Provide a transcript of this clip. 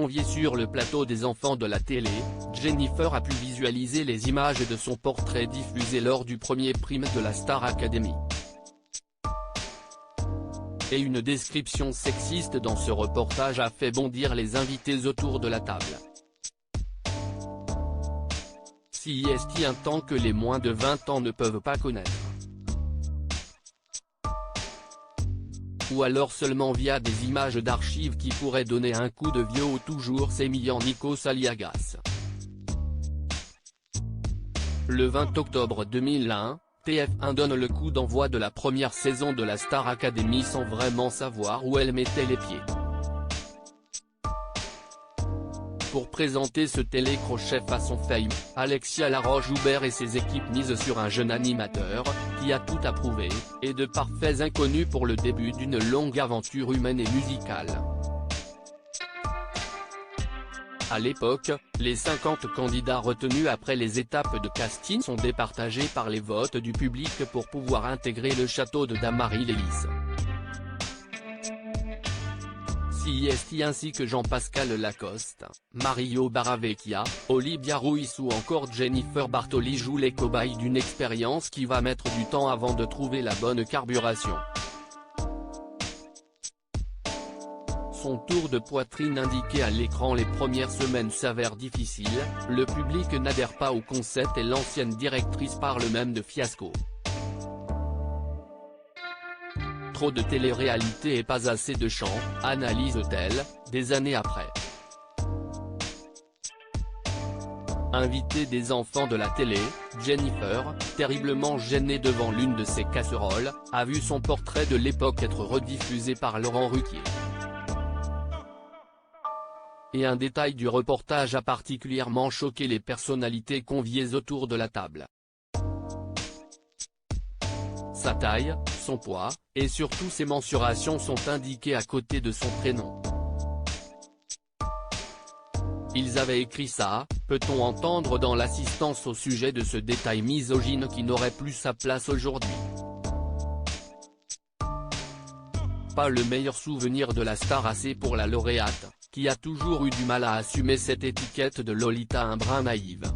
conviée sur le plateau des enfants de la télé, Jennifer a pu visualiser les images de son portrait diffusé lors du premier prime de la Star Academy. Et une description sexiste dans ce reportage a fait bondir les invités autour de la table. Si est-il un temps que les moins de 20 ans ne peuvent pas connaître? Ou alors seulement via des images d'archives qui pourraient donner un coup de vieux ou toujours sémillant Nikos Aliagas. Le 20 octobre 2001, TF1 donne le coup d'envoi de la première saison de la Star Academy sans vraiment savoir où elle mettait les pieds. Pour présenter ce télécrochet façon Fame, Alexia Laroche-Joubert et ses équipes misent sur un jeune animateur, qui a tout approuvé, et de parfaits inconnus pour le début d'une longue aventure humaine et musicale. À l'époque, les 50 candidats retenus après les étapes de casting sont départagés par les votes du public pour pouvoir intégrer le château de Damary-Lélis. CIST ainsi que Jean-Pascal Lacoste, Mario Baravecchia, Olivia Ruiz ou encore Jennifer Bartoli jouent les cobayes d'une expérience qui va mettre du temps avant de trouver la bonne carburation. Son tour de poitrine indiqué à l'écran les premières semaines s'avère difficile, le public n'adhère pas au concept et l'ancienne directrice parle même de fiasco. Trop de télé-réalité et pas assez de chant, analyse-t-elle, des années après. Invitée des enfants de la télé, Jennifer, terriblement gênée devant l'une de ses casseroles, a vu son portrait de l'époque être rediffusé par Laurent Ruquier. Et un détail du reportage a particulièrement choqué les personnalités conviées autour de la table. Sa taille, son poids, et surtout ses mensurations sont indiquées à côté de son prénom. Ils avaient écrit ça, peut-on entendre dans l'assistance au sujet de ce détail misogyne qui n'aurait plus sa place aujourd'hui. Pas le meilleur souvenir de la star assez pour la lauréate, qui a toujours eu du mal à assumer cette étiquette de Lolita un brin naïve.